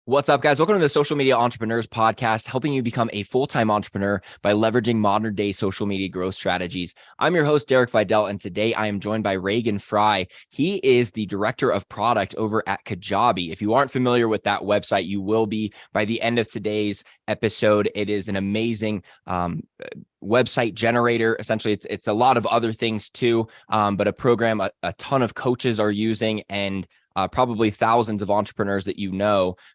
What's up, guys? Welcome to the Social Media Entrepreneurs Podcast, helping you become a full-time entrepreneur by leveraging modern-day social media growth strategies. I'm your host, Derek Videll, and today I am joined by Reagan Fry. He is the Director of Product over at Kajabi. If you aren't familiar with that website, you will be by the end of today's episode. It is an amazing website generator. Essentially, it's a lot of other things too, but a program a ton of coaches are using, and probably thousands of entrepreneurs that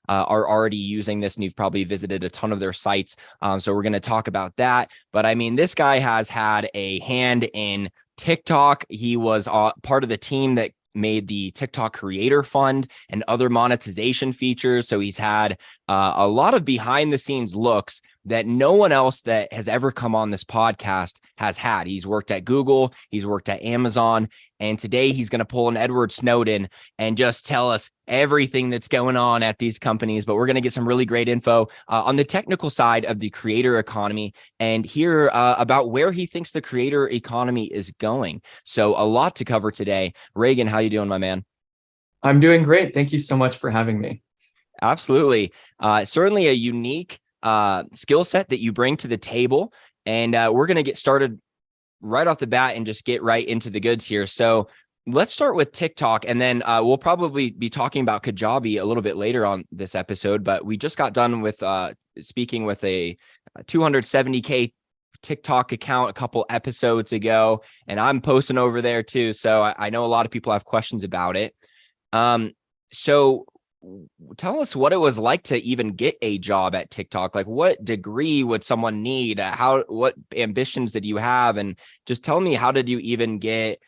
are already using this, and you've probably visited a ton of their sites. So we're going to talk about that. But I mean, this guy has had a hand in TikTok. He was part of the team that made the TikTok Creator Fund and other monetization features. So he's had a lot of behind the scenes looks that no one else that has ever come on this podcast has had. He's worked at Google, he's worked at Amazon, and today he's going to pull an Edward Snowden and just tell us everything that's going on at these companies. But we're going to get some really great info on the technical side of the creator economy and hear about where he thinks the creator economy is going. So a lot to cover today. Reagan, how you doing, my man? I'm doing great. Thank you so much for having me. Absolutely. Certainly a unique skill set that you bring to the table. And we're going to get started right off the bat and just get right into the goods here. So let's start with TikTok, and then we'll probably be talking about Kajabi a little bit later on this episode. But we just got done with speaking with a 270K TikTok account a couple episodes ago, and I'm posting over there too. So I know a lot of people have questions about it. So tell us what it was like to even get a job at TikTok. Like, what degree would someone need? What ambitions did you have? And just tell me, how did you even get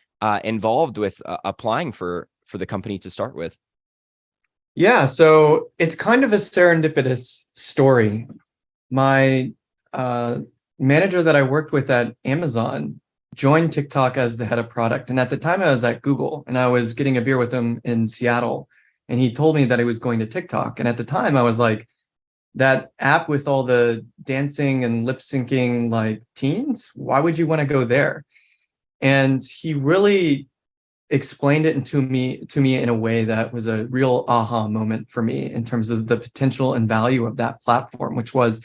involved with applying for the company to start with? Yeah, so it's kind of a serendipitous story. My manager that I worked with at Amazon joined TikTok as the head of product. And at the time I was at Google, and I was getting a beer with him in Seattle. And he told me that he was going to TikTok. And at the time I was like, that app with all the dancing and lip syncing like teens, why would you want to go there? And he really explained it to me in a way that was a real aha moment for me in terms of the potential and value of that platform, which was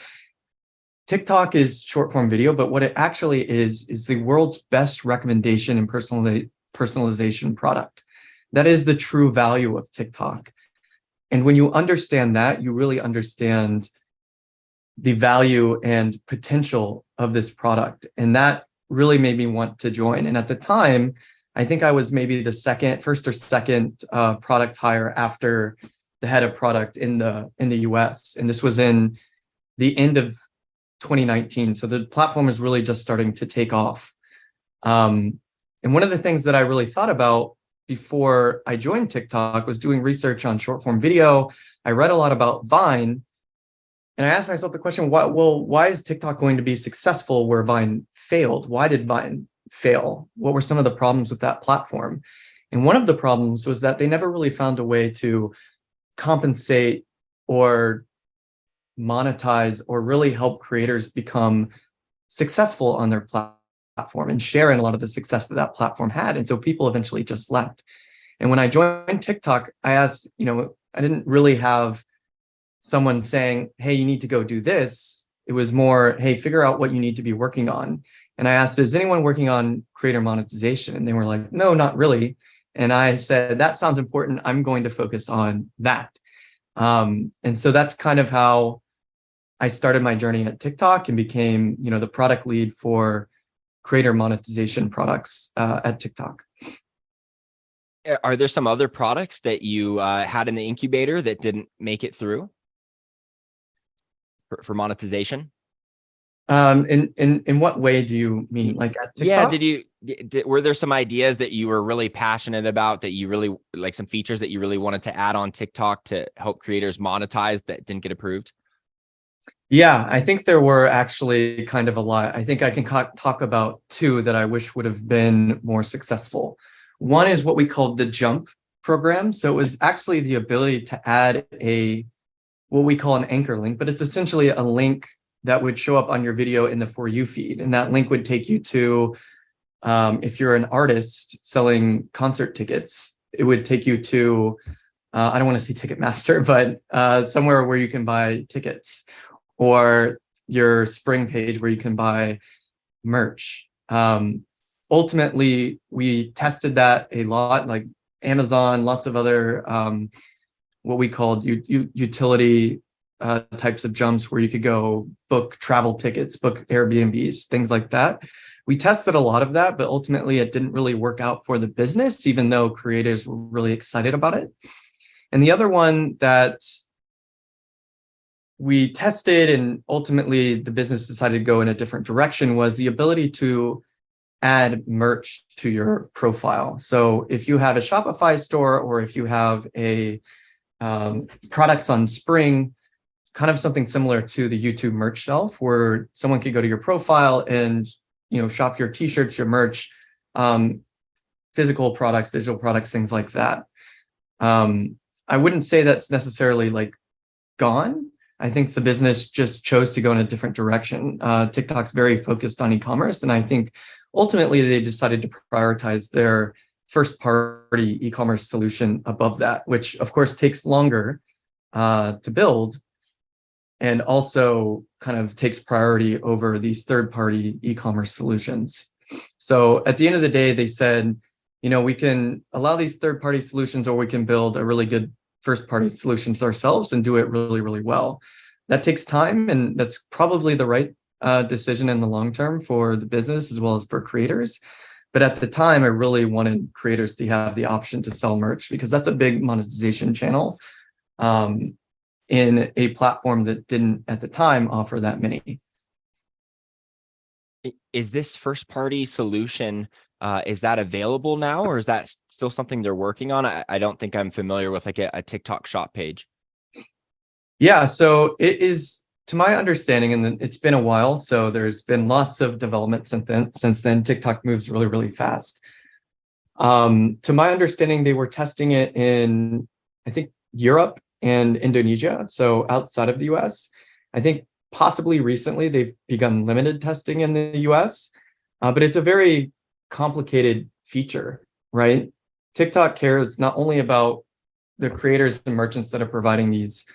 TikTok is short form video, but what it actually is the world's best recommendation and personalization product. That is the true value of TikTok. And when you understand that, you really understand the value and potential of this product. And that really made me want to join. And at the time, I think I was maybe the first or second product hire after the head of product in the US. And this was in the end of 2019. So the platform is really just starting to take off. And one of the things that I really thought about before I joined TikTok was doing research on short form video. I read a lot about Vine, and I asked myself the question, why is TikTok going to be successful where Vine failed? Why did Vine fail? What were some of the problems with that platform? And one of the problems was that they never really found a way to compensate or monetize or really help creators become successful on their platform and share in a lot of the success that platform had. And so people eventually just left. And when I joined TikTok, I asked, I didn't really have someone saying, hey, you need to go do this. It was more, hey, figure out what you need to be working on. And I asked, is anyone working on creator monetization? And they were like, no, not really. And I said, that sounds important. I'm going to focus on that. And so that's kind of how I started my journey at TikTok and became, the product lead for creator monetization products at TikTok. Are there some other products that you had in the incubator that didn't make it through for monetization? In what way do you mean? Like at TikTok? Yeah, were there some ideas that you were really passionate about, that you really like, some features that you really wanted to add on TikTok to help creators monetize that didn't get approved? Yeah, I think there were actually kind of a lot. I think I can talk about two that I wish would have been more successful. One is what we called the Jump program. So it was actually the ability to add what we call an anchor link, but it's essentially a link that would show up on your video in the For You feed. And that link would take you to, if you're an artist selling concert tickets, it would take you to I don't want to say Ticketmaster, but somewhere where you can buy tickets, or your Spring page where you can buy merch. Ultimately, we tested that a lot, like Amazon, lots of other what we called utility types of jumps where you could go book travel tickets, book Airbnbs, things like that. We tested a lot of that, but ultimately it didn't really work out for the business, even though creators were really excited about it. And the other one that we tested and ultimately the business decided to go in a different direction was the ability to add merch to your profile. So if you have a Shopify store, or if you have a products on Spring, kind of something similar to the YouTube merch shelf, where someone could go to your profile and shop your t-shirts, your merch, physical products, digital products, things like that. I wouldn't say that's necessarily like gone. I think the business just chose to go in a different direction. TikTok's very focused on e-commerce, and I think ultimately they decided to prioritize their first party e-commerce solution above that, which of course takes longer to build, and also kind of takes priority over these third-party e-commerce solutions. So at the end of the day, they said, we can allow these third-party solutions, or we can build a really good first-party solutions ourselves and do it really, really well. That takes time, and that's probably the right decision in the long term for the business as well as for creators. But at the time, I really wanted creators to have the option to sell merch, because that's a big monetization channel in a platform that didn't at the time offer that many. Is this first party solution, is that available now, or is that still something they're working on? I don't think I'm familiar with like a TikTok shop page. Yeah, so it is, to my understanding, and it's been a while, so there's been lots of development since then. TikTok moves really, really fast. To my understanding, they were testing it in, I think, Europe and Indonesia, so outside of the US. I think possibly recently they've begun limited testing in the US, but it's a very complicated feature, right? TikTok cares not only about the creators and merchants that are providing these,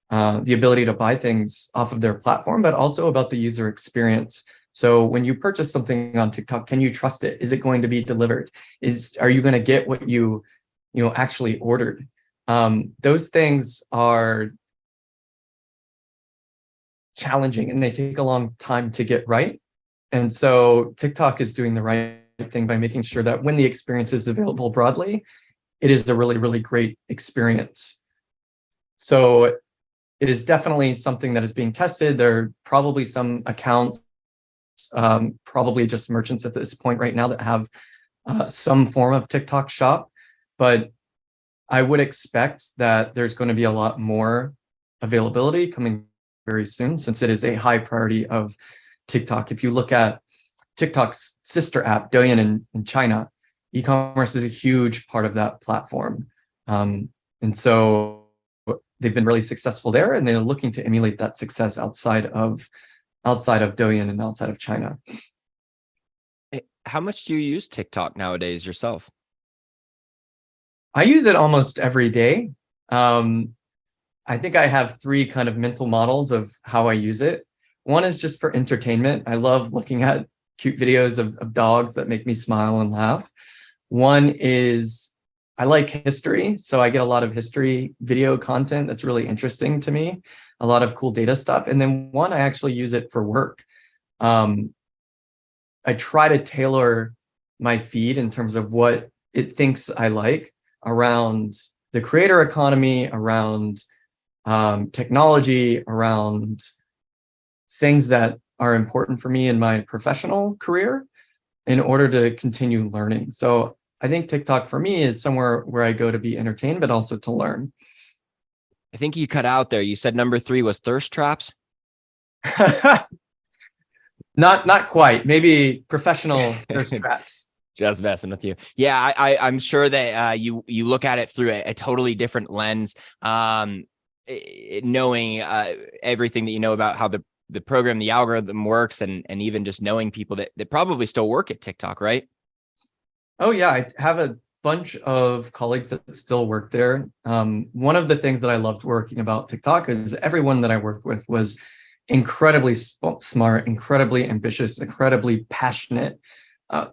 the ability to buy things off of their platform, but also about the user experience. So when you purchase something on TikTok, can you trust it? Is it going to be delivered? Are you going to get what you actually ordered? Those things are challenging, and they take a long time to get right. And so TikTok is doing the right thing by making sure that when the experience is available broadly, it is a really, really great experience. So it is definitely something that is being tested. There are probably some accounts, probably just merchants at this point right now, that have some form of TikTok shop, but I would expect that there's going to be a lot more availability coming very soon, since it is a high priority of TikTok. If you look at TikTok's sister app, Douyin in China, e-commerce is a huge part of that platform. And so they've been really successful there, and they're looking to emulate that success outside of Douyin and outside of China. How much do you use TikTok nowadays yourself? I use it almost every day. I think I have three kind of mental models of how I use it. One is just for entertainment. I love looking at cute videos of dogs that make me smile and laugh. One is I like history, so I get a lot of history video content that's really interesting to me, a lot of cool data stuff. And then one, I actually use it for work. I try to tailor my feed in terms of what it thinks I like around the creator economy, around technology, around things that are important for me in my professional career in order to continue learning. So I think TikTok for me is somewhere where I go to be entertained, but also to learn. I think you cut out there. You said number 3 was thirst traps. Not quite. Maybe professional thirst traps. Just messing with you. Yeah, I'm sure that you look at it through a totally different lens, knowing everything that you know about how the program, the algorithm works, and even just knowing people that probably still work at TikTok, right? Oh yeah, I have a bunch of colleagues that still work there. One of the things that I loved working about TikTok is everyone that I worked with was incredibly smart, incredibly ambitious, incredibly passionate.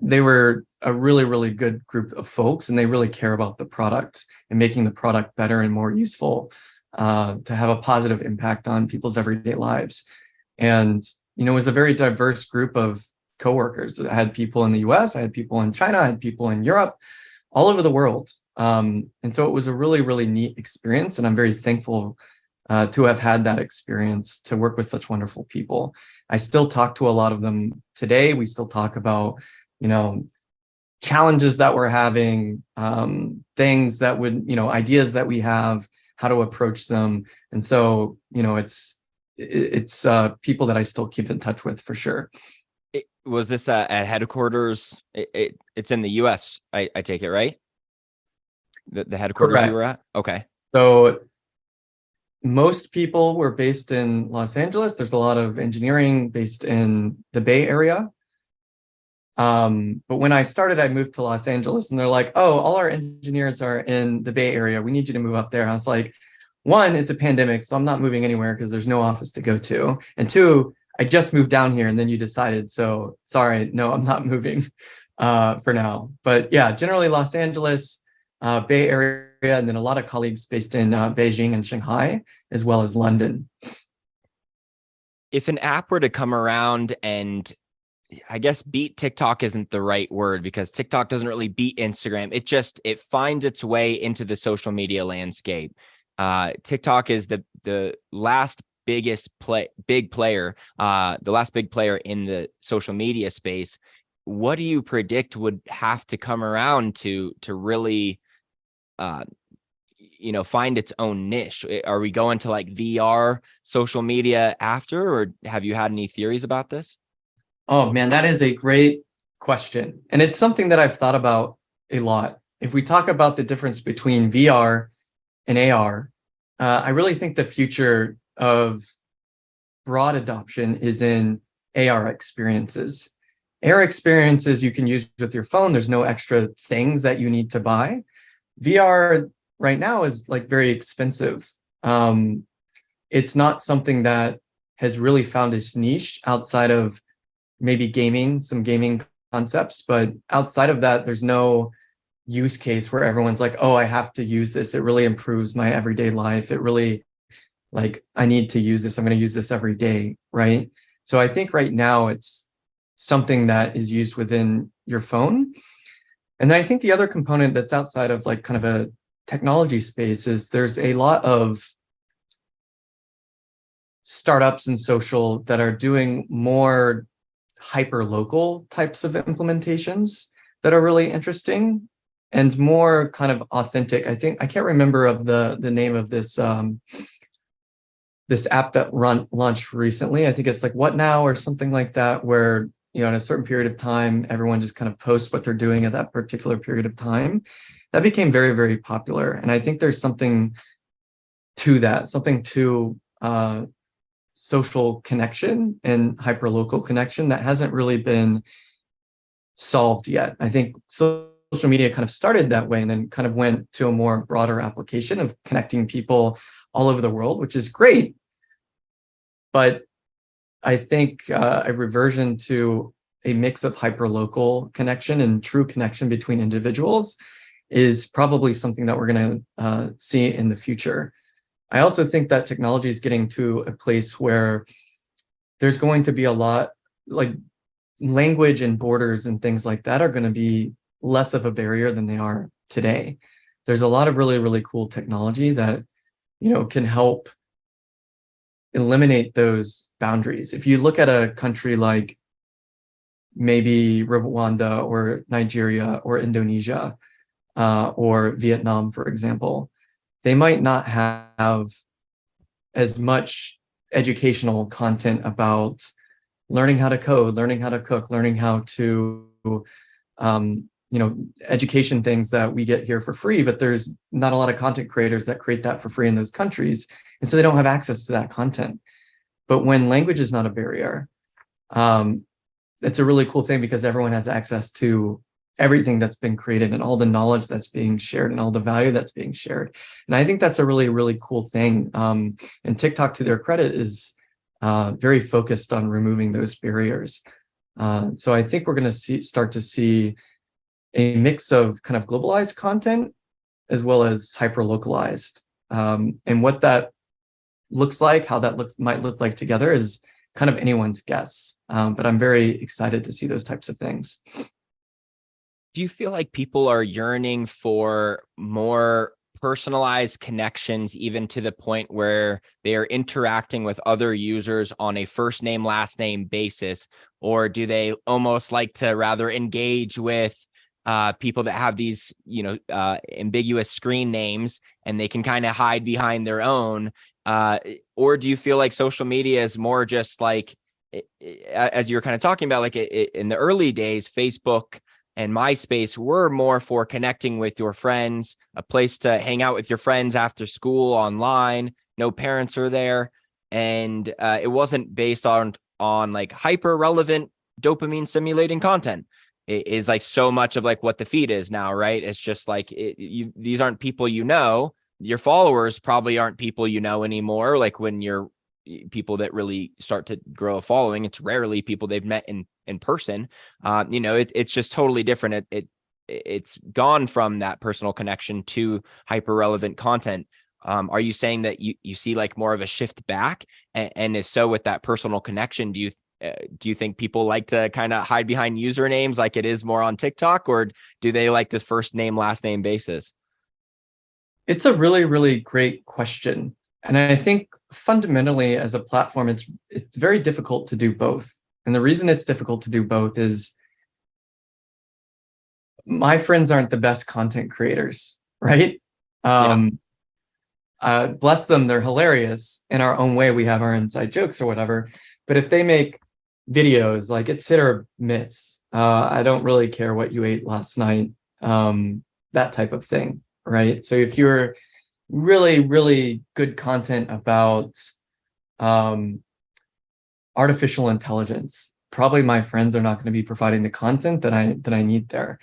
They were a really, really good group of folks, and they really care about the product and making the product better and more useful to have a positive impact on people's everyday lives. And, it was a very diverse group of coworkers. I had people in the US, I had people in China, I had people in Europe, all over the world. And so it was a really, really neat experience. And I'm very thankful to have had that experience, to work with such wonderful people. I still talk to a lot of them today. We still talk about, challenges that we're having, things that would, ideas that we have, how to approach them. And so, it's people that I still keep in touch with for sure. Was this at headquarters? It's in the US, I take it, right? The headquarters Correct. you were at? Okay. So most people were based in Los Angeles. There's a lot of engineering based in the Bay Area. But when I started, I moved to Los Angeles, and they're like, oh, all our engineers are in the Bay Area. We need you to move up there. And I was like, one, it's a pandemic, so I'm not moving anywhere because there's no office to go to. And two, I just moved down here and then you decided, so sorry, no, I'm not moving for now. But yeah, generally Los Angeles, Bay Area, and then a lot of colleagues based in Beijing and Shanghai, as well as London. If an app were to come around and, I guess beat TikTok isn't the right word, because TikTok doesn't really beat Instagram. It finds its way into the social media landscape. TikTok is the last big player, the last big player in the social media space. What do you predict would have to come around to really, find its own niche? Are we going to like VR social media after, or have you had any theories about this? Oh man, that is a great question. And it's something that I've thought about a lot. If we talk about the difference between VR and AR, I really think the future of broad adoption is in AR experiences. AR experiences you can use with your phone. There's no extra things that you need to buy. VR right now is like very expensive. It's not something that has really found its niche outside of maybe gaming, some gaming concepts, but outside of that, there's no use case where everyone's like, oh, I have to use this. It really improves my everyday life. It really, like, I need to use this. I'm going to use this every day, right? So I think right now it's something that is used within your phone. And then I think the other component that's outside of like kind of a technology space is there's a lot of startups and social that are doing more hyper local types of implementations that are really interesting and more kind of authentic. I think I can't remember of the name of this this app that launched recently. I think it's like What Now or something like that, where in a certain period of time, everyone just kind of posts what they're doing at that particular period of time. That became very, very popular. And I think there's something to that, something to social connection and hyperlocal connection that hasn't really been solved yet. I think social media kind of started that way and then kind of went to a more broader application of connecting people all over the world, which is great. But I think a reversion to a mix of hyperlocal connection and true connection between individuals is probably something that we're going to see in the future. I also think that technology is getting to a place where there's going to be a lot, like language and borders and things like that are going to be less of a barrier than they are today. There's a lot of really, really cool technology that, can help eliminate those boundaries. If you look at a country like maybe Rwanda or Nigeria or Indonesia or Vietnam, for example, they might not have as much educational content about learning how to code, learning how to cook, learning how to, education things that we get here for free, but there's not a lot of content creators that create that for free in those countries. And so they don't have access to that content. But when language is not a barrier, it's a really cool thing because everyone has access to everything that's been created and all the knowledge that's being shared and all the value that's being shared. And I think that's a really, really cool thing. And TikTok, to their credit, is very focused on removing those barriers. So I think we're going to start to see a mix of kind of globalized content as well as hyper localized. And what that looks like, how that might look like together, is kind of anyone's guess. But I'm very excited to see those types of things. Do you feel like people are yearning for more personalized connections, even to the point where they are interacting with other users on a first name, last name basis? Or do they almost like to rather engage with people that have these, ambiguous screen names, and they can kind of hide behind their own? Or do you feel like social media is more just like, as you were kind of talking about, like in the early days, Facebook and MySpace were more for connecting with your friends, a place to hang out with your friends after school online, no parents are there. And it wasn't based on like hyper relevant dopamine stimulating content. It is like so much of like what the feed is now, right? It's just like these aren't people your followers probably aren't people anymore. Like when you're people that really start to grow a following, it's rarely people they've met in person. It's just totally different. It's gone from that personal connection to hyper relevant content. Are you saying that you see like more of a shift back? And if so, with that personal connection, do you think people like to kind of hide behind usernames like it is more on TikTok, or do they like this first name, last name basis? It's a really, really great question. And I think fundamentally as a platform, it's very difficult to do both. And the reason it's difficult to do both is my friends aren't the best content creators, right? Bless them, they're hilarious in our own way. We have our inside jokes or whatever. But if they make videos, like it's hit or miss, I don't really care what you ate last night, that type of thing, right? So if you're really, really good content about artificial intelligence, probably my friends are not going to be providing the content that I need there.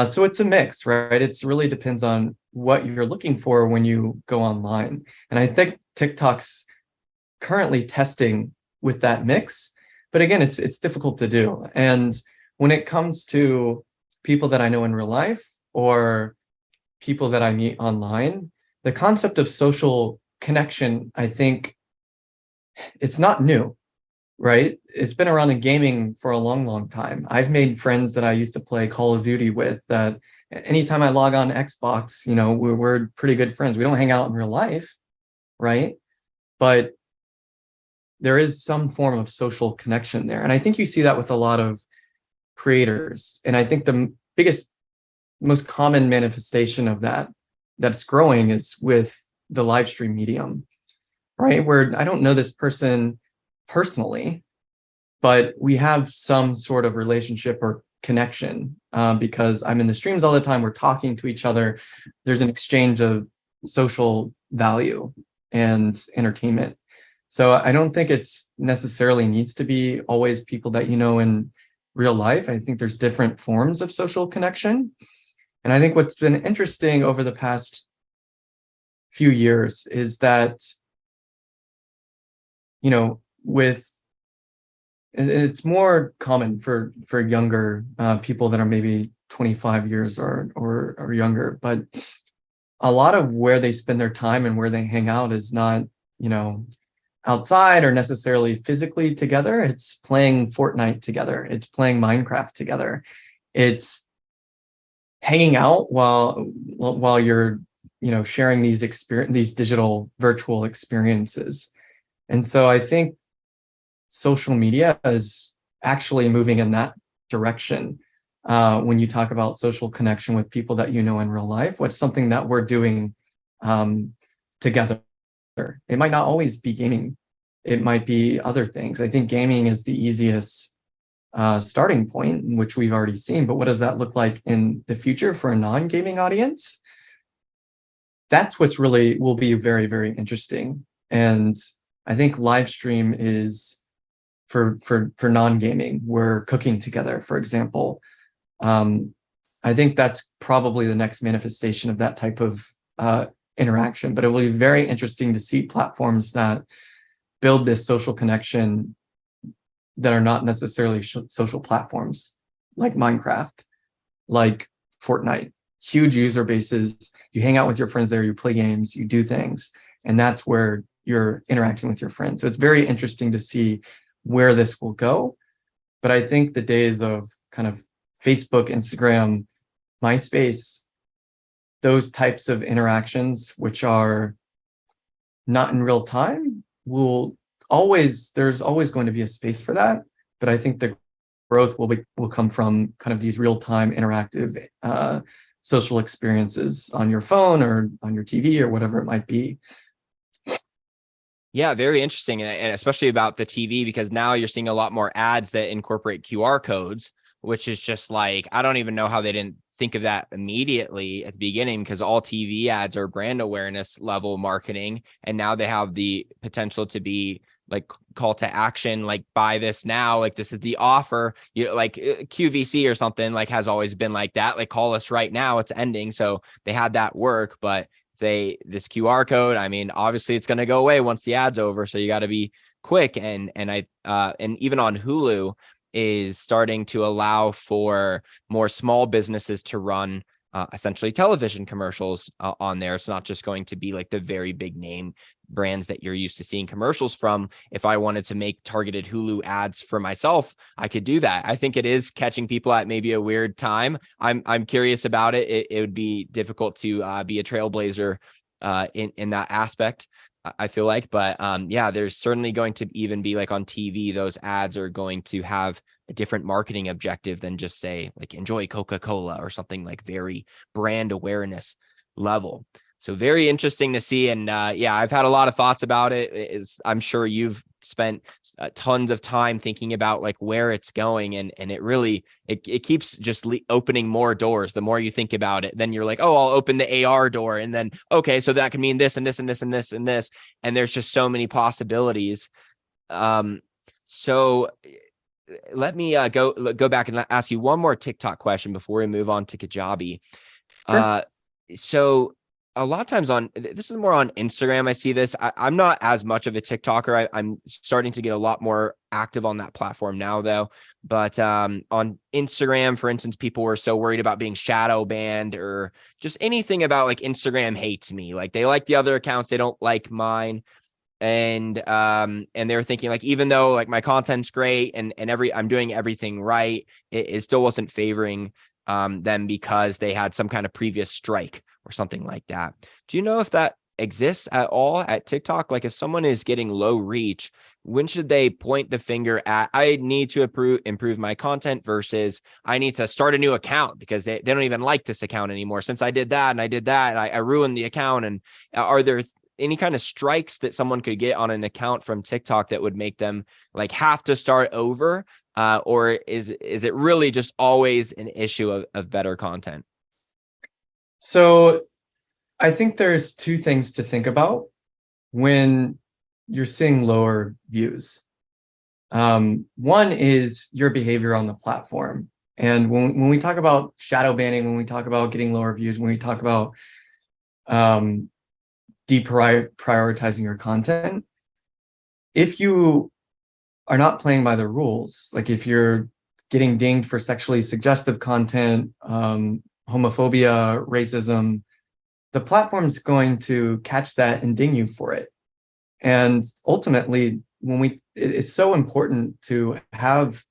So it's a mix, right? It really depends on what you're looking for when you go online. And I think TikTok's currently testing with that mix, but again, it's difficult to do. And when it comes to people that I know in real life or people that I meet online, the concept of social connection, I think it's not new, right? It's been around in gaming for a long, long time. I've made friends that I used to play Call of Duty with that anytime I log on Xbox, we're pretty good friends. We don't hang out in real life, right? But there is some form of social connection there. And I think you see that with a lot of creators. And I think the biggest, most common manifestation of that's growing is with the live stream medium, right? Where I don't know this person personally, but we have some sort of relationship or connection because I'm in the streams all the time. We're talking to each other. There's an exchange of social value and entertainment. So I don't think it's necessarily needs to be always people that you know in real life. I think there's different forms of social connection. And I think what's been interesting over the past few years is that, it's more common for younger people that are maybe 25 years or younger, but a lot of where they spend their time and where they hang out is not, outside or necessarily physically together. It's playing Fortnite together. It's playing Minecraft together. It's hanging out while you're, sharing these digital virtual experiences. And so I think social media is actually moving in that direction. When you talk about social connection with people that you know in real life, what's something that we're doing together? It might not always be gaming. It might be other things. I think gaming is the easiest starting point, which we've already seen. But what does that look like in the future for a non-gaming audience? That's what's really will be very, very interesting. And I think live stream is for non-gaming. We're cooking together, for example. I think that's probably the next manifestation of that type of interaction. But it will be very interesting to see platforms that build this social connection that are not necessarily social platforms, like Minecraft, like Fortnite. Huge user bases. You hang out with your friends there, you play games, you do things, and that's where you're interacting with your friends. So it's very interesting to see where this will go. But I think the days of kind of Facebook, Instagram, MySpace, those types of interactions, which are not in real time, there's always going to be a space for that. But I think the growth will come from kind of these real-time interactive social experiences on your phone or on your TV or whatever it might be. Yeah, very interesting. And especially about the TV, because now you're seeing a lot more ads that incorporate QR codes, which is just like, I don't even know how they didn't think of that immediately at the beginning, because all TV ads are brand awareness level marketing. And now they have the potential to be like call to action, like buy this now, like this is the offer, like QVC or something, like has always been like that, like call us right now, it's ending. So they had that work, but this QR code, I mean, obviously it's going to go away once the ad's over. So you got to be quick. And even on Hulu is starting to allow for more small businesses to run essentially television commercials on there. It's not just going to be like the very big name brands that you're used to seeing commercials from. If I wanted to make targeted Hulu ads for myself, I could do that. I think it is catching people at maybe a weird time. I'm curious about it. It would be difficult to be a trailblazer in that aspect, I feel like. But yeah, there's certainly going to even be like on TV, those ads are going to have a different marketing objective than just say like enjoy Coca-Cola or something like very brand awareness level. So very interesting to see. And yeah, I've had a lot of thoughts about it. I'm sure you've spent tons of time thinking about like where it's going. And it really, it keeps just opening more doors. The more you think about it, then you're like, oh, I'll open the AR door. And then, okay, so that could mean this and this and this and this and this. And there's just so many possibilities. So let me go back and ask you one more TikTok question before we move on to Kajabi. Sure. So a lot of times this is more on Instagram. I see this. I'm not as much of a TikToker. I'm starting to get a lot more active on that platform now, though. But on Instagram, for instance, people were so worried about being shadow banned or just anything about like Instagram hates me. Like they like the other accounts, they don't like mine. And they were thinking like, even though like my content's great and I'm doing everything right, it still wasn't favoring them because they had some kind of previous strike or something like that. Do you know if that exists at all at TikTok? Like if someone is getting low reach, when should they point the finger at, I need to improve my content versus I need to start a new account because they don't even like this account anymore. Since I did that and I ruined the account. And are there any kind of strikes that someone could get on an account from TikTok that would make them like have to start over? Or is it really just always an issue of better content? So I think there's two things to think about when you're seeing lower views. One is your behavior on the platform. And when we talk about shadow banning, when we talk about getting lower views, when we talk about deprioritizing your content, if you are not playing by the rules, like if you're getting dinged for sexually suggestive content, homophobia, racism, the platform's going to catch that and ding you for it. And ultimately, it's so important to have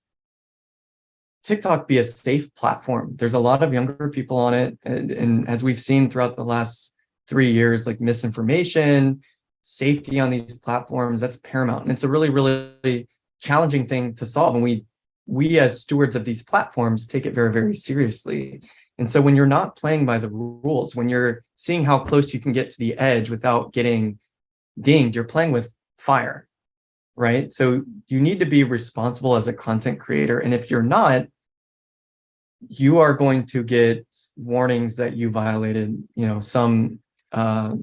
TikTok be a safe platform. There's a lot of younger people on it. And as we've seen throughout the last 3 years, like misinformation, safety on these platforms, that's paramount. And it's a really, really challenging thing to solve. And we as stewards of these platforms take it very, very seriously. And so when you're not playing by the rules, when you're seeing how close you can get to the edge without getting dinged, you're playing with fire, right? So you need to be responsible as a content creator. And if you're not, you are going to get warnings that you violated, some content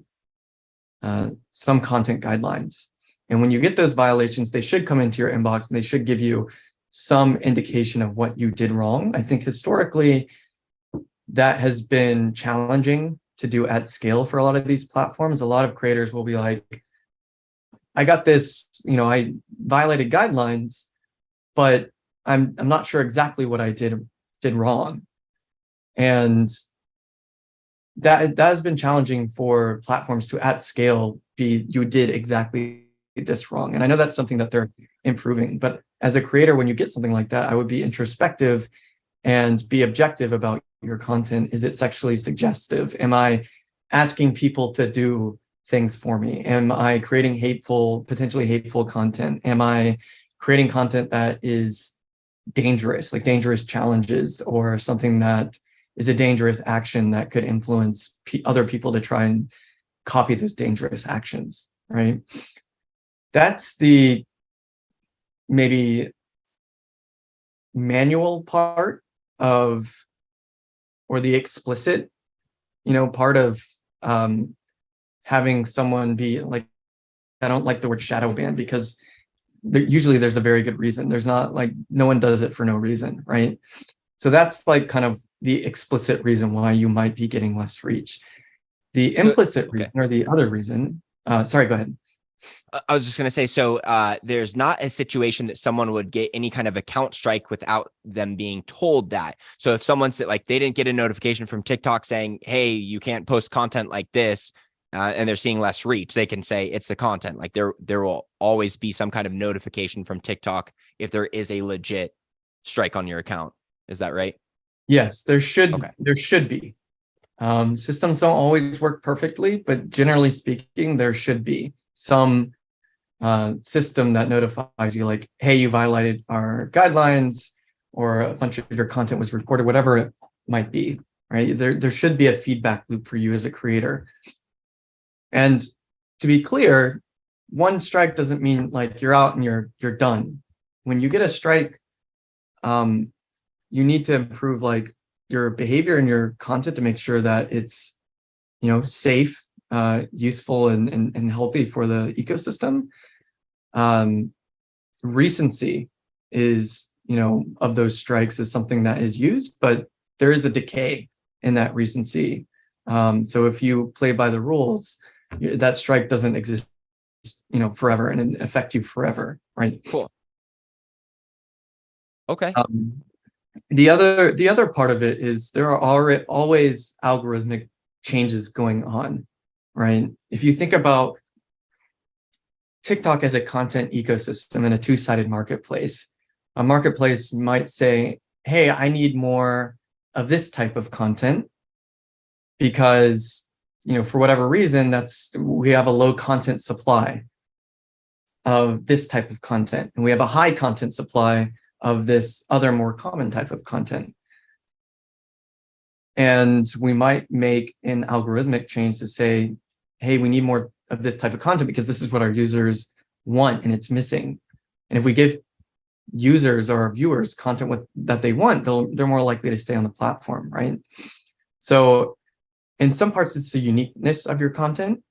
guidelines. And when you get those violations, they should come into your inbox and they should give you some indication of what you did wrong. I think historically, that has been challenging to do at scale for a lot of these platforms. A lot of creators will be like, I got this, I violated guidelines, but I'm not sure exactly what I did wrong. And that has been challenging for platforms to at scale be, you did exactly this wrong. And I know that's something that they're improving, but as a creator, when you get something like that, I would be introspective and be objective about your content. Is it sexually suggestive? Am I asking people to do things for me? Am I creating potentially hateful content? Am I creating content that is dangerous, like dangerous challenges, or something that is a dangerous action that could influence other people to try and copy those dangerous actions, right? That's the maybe manual part of, or the explicit, part of having someone be like, I don't like the word shadow ban, because usually there's a very good reason. There's not, like, no one does it for no reason, right? So that's like kind of the explicit reason why you might be getting less reach. The implicit reason, or the other reason, sorry, go ahead. I was just going to say, so there's not a situation that someone would get any kind of account strike without them being told that. So if someone said, like, they didn't get a notification from TikTok saying, hey, you can't post content like this, and they're seeing less reach, they can say it's the content. Like, there will always be some kind of notification from TikTok if there is a legit strike on your account. Is that right? Yes, there should be. Systems don't always work perfectly, but generally speaking, there should be some system that notifies you, like, hey, you violated our guidelines, or a bunch of your content was reported, whatever it might be, right? There should be a feedback loop for you as a creator. And to be clear, one strike doesn't mean like you're out and you're done. When you get a strike, you need to improve like your behavior and your content to make sure that it's, safe, useful, and healthy for the ecosystem. Recency is, of those strikes, is something that is used, but there is a decay in that recency. So if you play by the rules, that strike doesn't exist, forever and affect you forever, right? Cool. Okay. The other part of it is there are always algorithmic changes going on, right? If you think about TikTok as a content ecosystem and a two-sided marketplace, a marketplace might say, hey, I need more of this type of content because, for whatever reason, we have a low content supply of this type of content, and we have a high content supply of this other more common type of content. And we might make an algorithmic change to say, hey, we need more of this type of content because this is what our users want and it's missing. And if we give users or our viewers content that they want, they're more likely to stay on the platform, right? So in some parts, it's the uniqueness of your content.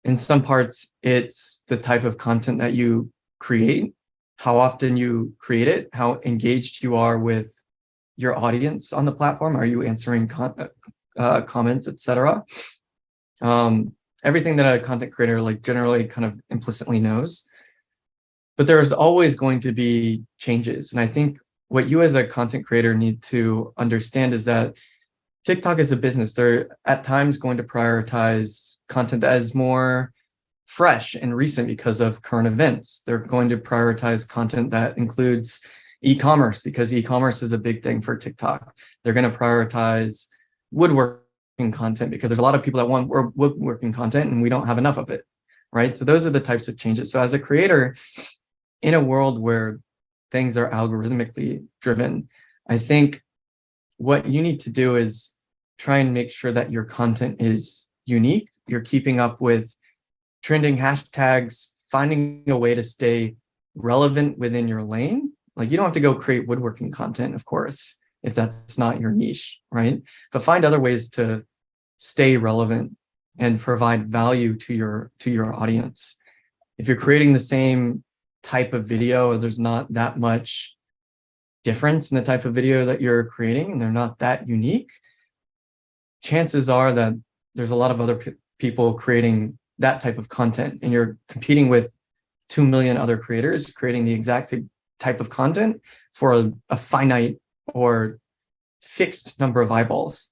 In some parts, it's the type of content that you create, how often you create it, how engaged you are with your audience on the platform. Are you answering comments, etc.? Everything that a content creator like generally kind of implicitly knows. But there's always going to be changes. And I think what you as a content creator need to understand is that TikTok is a business. They're at times going to prioritize content that is more fresh and recent because of current events. They're going to prioritize content that includes e-commerce because e-commerce is a big thing for TikTok. They're going to prioritize woodworking content because there's a lot of people that want woodworking content and we don't have enough of it, right? So those are the types of changes. So as a creator, in a world where things are algorithmically driven, I think what you need to do is try and make sure that your content is unique. You're keeping up with trending hashtags, finding a way to stay relevant within your lane. Like, you don't have to go create woodworking content, of course, if that's not your niche, right? But find other ways to stay relevant and provide value to your audience. If you're creating the same type of video, there's not that much difference in the type of video that you're creating, and they're not that unique, chances are that there's a lot of other people creating that type of content, and you're competing with 2 million other creators creating the exact same type of content for a finite or fixed number of eyeballs,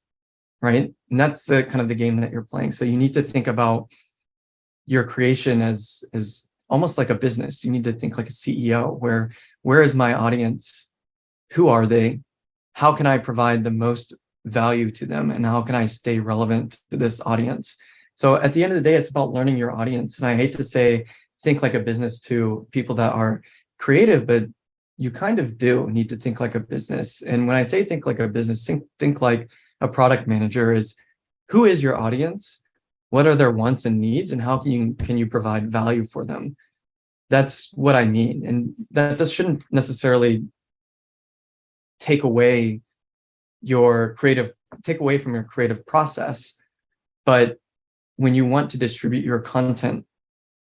right? And that's the kind of the game that you're playing. So you need to think about your creation as almost like a business. You need to think like a CEO, where is my audience? Who are they? How can I provide the most value to them? And how can I stay relevant to this audience? So at the end of the day, it's about learning your audience. And I hate to say, think like a business to people that are creative, but you kind of do need to think like a business. And when I say think like a business, think like a product manager is, who is your audience? What are their wants and needs? And how can you provide value for them? That's what I mean. And that just shouldn't necessarily take away from your creative process. But when you want to distribute your content,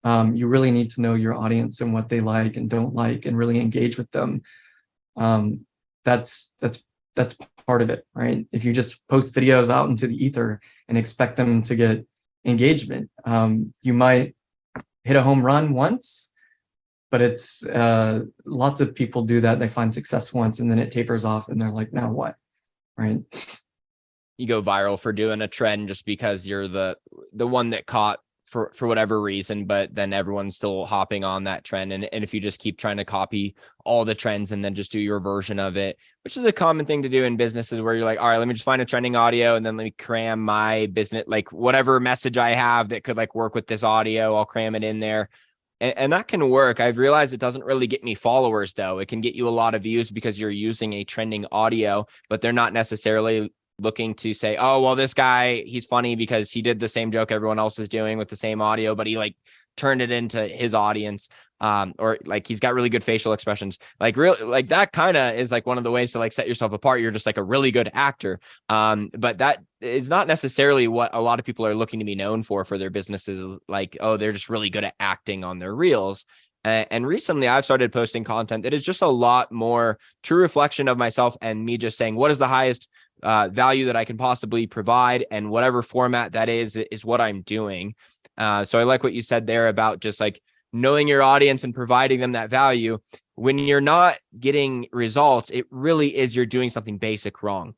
you really need to know your audience and what they like and don't like, and really engage with them. That's part of it, right? If you just post videos out into the ether and expect them to get engagement, you might hit a home run once, but it's lots of people do that. They find success once and then it tapers off and they're like, now what, right? You go viral for doing a trend just because you're the one that caught for whatever reason, but then everyone's still hopping on that trend. And if you just keep trying to copy all the trends and then just do your version of it, which is a common thing to do in businesses, where you're like, all right, let me just find a trending audio and then let me cram my business, like whatever message I have that could like work with this audio, I'll cram it in there. And that can work. I've realized it doesn't really get me followers though. It can get you a lot of views because you're using a trending audio, but they're not necessarily looking to say, oh, well, this guy, he's funny because he did the same joke everyone else is doing with the same audio, but he like turned it into his audience. Or like he's got really good facial expressions. Like that kind of is like one of the ways to like set yourself apart. You're just like a really good actor. But that is not necessarily what a lot of people are looking to be known for their businesses. Like, oh, they're just really good at acting on their reels. And recently I've started posting content that is just a lot more true reflection of myself and me just saying, what is the highest value that I can possibly provide, and whatever format that is what I'm doing. So I like what you said there about just like knowing your audience and providing them that value. When you're not getting results, it really is you're doing something basic wrong.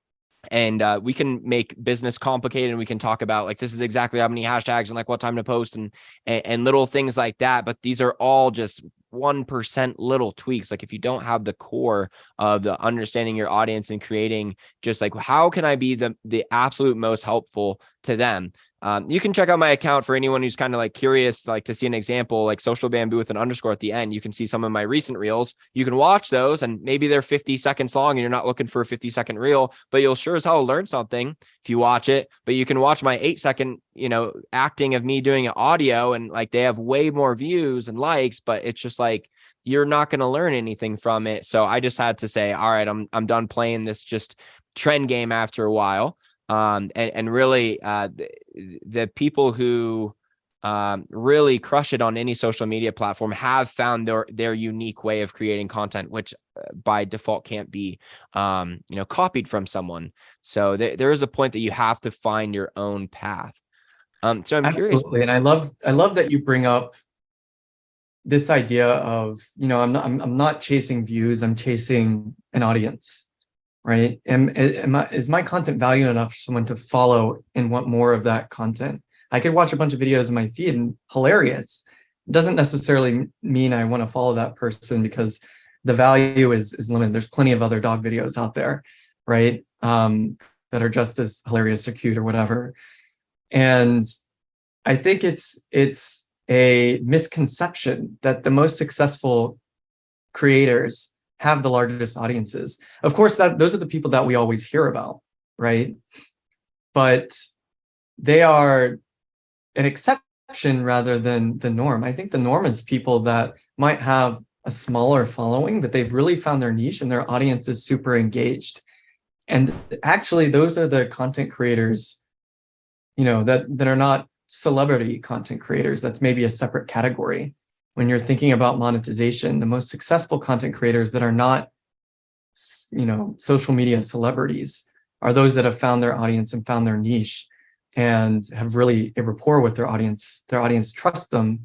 And we can make business complicated, and we can talk about like, this is exactly how many hashtags and like what time to post and little things like that. But these are all just 1% little tweaks. Like if you don't have the core of the understanding your audience and creating just like, how can I be the absolute most helpful to them? You can check out my account for anyone who's kind of like curious, like to see an example, like Social Bamboo with an underscore at the end. You can see some of my recent reels. You can watch those, and maybe they're 50 seconds long and you're not looking for a 50-second reel, but you'll sure as hell learn something if you watch it. But you can watch my 8-second, acting of me doing an audio, and like they have way more views and likes, but it's just like, you're not going to learn anything from it. So I just had to say, all right, I'm done playing this just trend game after a while. And really, the people who really crush it on any social media platform have found their unique way of creating content, which by default can't be, copied from someone. So there is a point that you have to find your own path. So I'm curious. And I love that you bring up this idea of, I'm not chasing views, I'm chasing an audience. Right? Is my content valuable enough for someone to follow and want more of that content? I could watch a bunch of videos in my feed and hilarious. It doesn't necessarily mean I want to follow that person because the value is limited. There's plenty of other dog videos out there, right? That are just as hilarious or cute or whatever. And I think it's a misconception that the most successful creators have the largest audiences. Of course, those are the people that we always hear about, right? But they are an exception rather than the norm. I think the norm is people that might have a smaller following, but they've really found their niche and their audience is super engaged. And actually, those are the content creators, that are not celebrity content creators. That's maybe a separate category. When you're thinking about monetization, the most successful content creators that are not, social media celebrities are those that have found their audience and found their niche and have really a rapport with their audience. Their audience trusts them,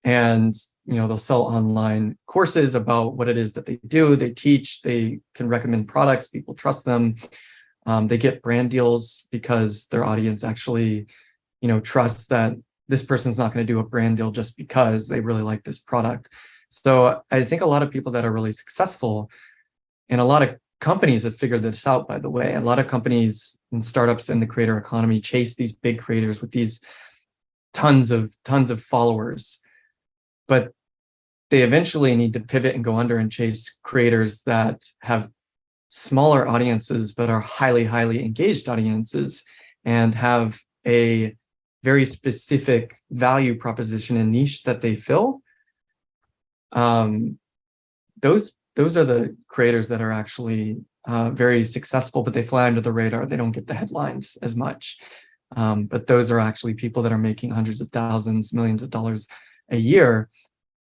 and they'll sell online courses about what it is that they do. They teach, they can recommend products, people trust them. They get brand deals because their audience actually trusts that this person's not going to do a brand deal just because they really like this product. So I think a lot of people that are really successful, and a lot of companies have figured this out, by the way. A lot of companies and startups in the creator economy chase these big creators with these tons of followers, but they eventually need to pivot and go under and chase creators that have smaller audiences but are highly engaged audiences and have a very specific value proposition and niche that they fill. Those are the creators that are actually very successful, but they fly under the radar. They don't get the headlines as much. But those are actually people that are making hundreds of thousands, millions of dollars a year,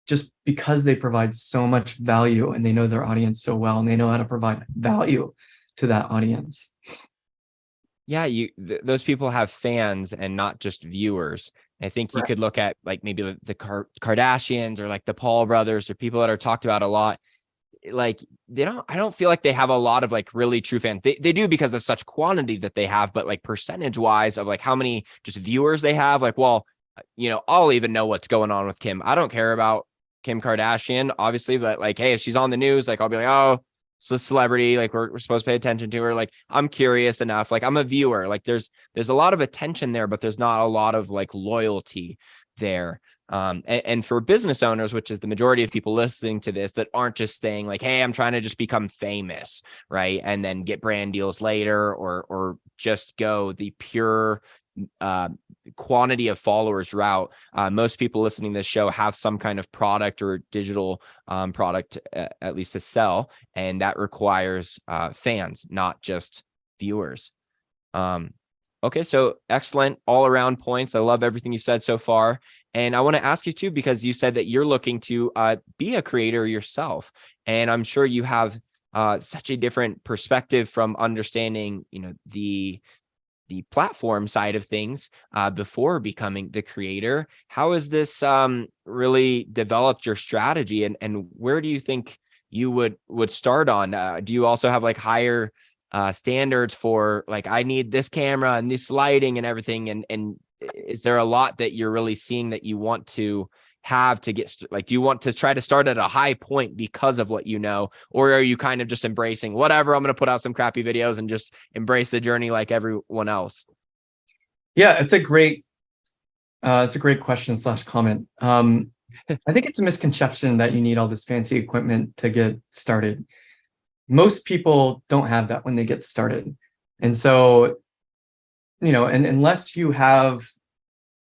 just because they provide so much value and they know their audience so well, and they know how to provide value to that audience. Yeah, those people have fans and not just viewers. I think you could look at like maybe the Kardashians or like the Paul brothers or people that are talked about a lot. Like I don't feel like they have a lot of like really true fans. They do because of such quantity that they have, but like percentage wise of like how many just viewers they have, like, well, I'll even know what's going on with Kim. I don't care about Kim Kardashian, obviously, but like, hey, if she's on the news, like I'll be like, oh, it's a celebrity, like we're supposed to pay attention to her. Like I'm curious enough, like I'm a viewer. Like there's a lot of attention there, but there's not a lot of like loyalty there. And for business owners, which is the majority of people listening to this, that aren't just saying like, hey, I'm trying to just become famous, right, and then get brand deals later, or just go the pure quantity of followers route. Most people listening to this show have some kind of product or digital product, at least to sell, and that requires fans, not just viewers. Okay, so excellent all around points. I love everything you said so far. And I want to ask you too, because you said that you're looking to be a creator yourself. And I'm sure you have such a different perspective from understanding, the platform side of things before becoming the creator. How has this really developed your strategy, and where do you think you would start on? Do you also have like higher standards for like, I need this camera and this lighting and everything? And is there a lot that you're really seeing that you want to have to get, like, do you want to try to start at a high point because of what or are you kind of just embracing whatever, I'm going to put out some crappy videos and just embrace the journey like everyone else? Yeah, it's a great question / comment. I think it's a misconception that you need all this fancy equipment to get started. Most people don't have that when they get started. And so, and unless you have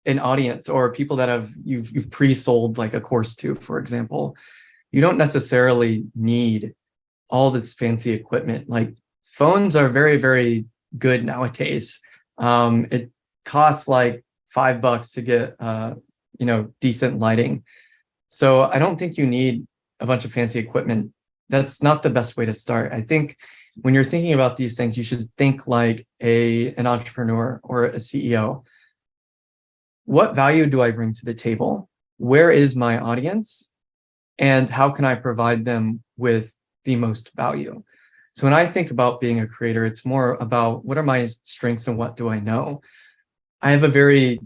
an audience or people that you've pre-sold like a course to, for example, you don't necessarily need all this fancy equipment. Like phones are very, very good nowadays. It costs like $5 to get, decent lighting. So I don't think you need a bunch of fancy equipment. That's not the best way to start. I think when you're thinking about these things, you should think like an entrepreneur or a CEO. What value do I bring to the table? Where is my audience? And how can I provide them with the most value? So when I think about being a creator, it's more about what are my strengths and what do I know? I have a very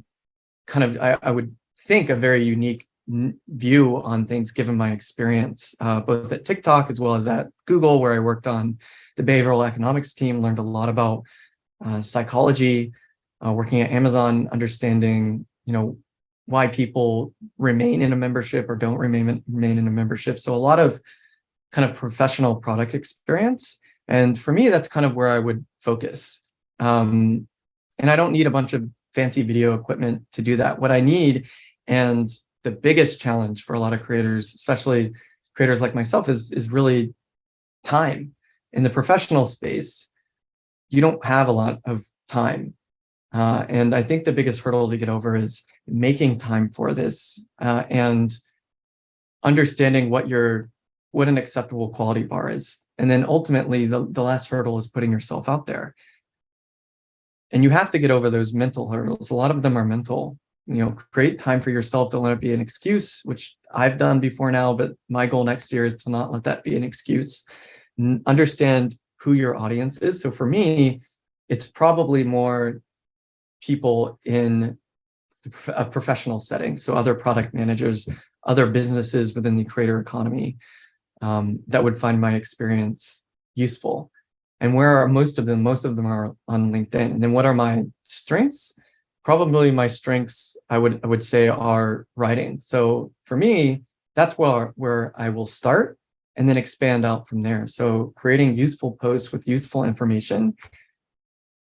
I would think a very unique view on things given my experience, both at TikTok as well as at Google, where I worked on the behavioral economics team, learned a lot about psychology, working at Amazon, understanding, why people remain in a membership or don't remain in a membership. So a lot of kind of professional product experience. And for me, that's kind of where I would focus. And I don't need a bunch of fancy video equipment to do that. What I need, and the biggest challenge for a lot of creators, especially creators like myself, is really time. In the professional space, you don't have a lot of time. And I think the biggest hurdle to get over is making time for this and understanding what your what an acceptable quality bar is. And then ultimately, the last hurdle is putting yourself out there. And you have to get over those mental hurdles. A lot of them are mental. Create time for yourself. Don't let it be an excuse, which I've done before now, but my goal next year is to not let that be an excuse. Understand who your audience is. So for me, it's probably more people in a professional setting. So other product managers, other businesses within the creator economy that would find my experience useful. And where are most of them? Most of them are on LinkedIn. And then what are my strengths? Probably my strengths, I would say, are writing. So for me, that's where I will start and then expand out from there. So creating useful posts with useful information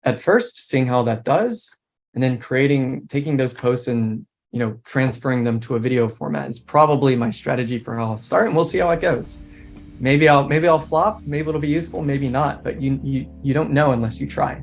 at first, seeing how that does, and then taking those posts and transferring them to a video format is probably my strategy for how I'll start, and we'll see how it goes. Maybe I'll flop, maybe it'll be useful, maybe not, but you don't know unless you try.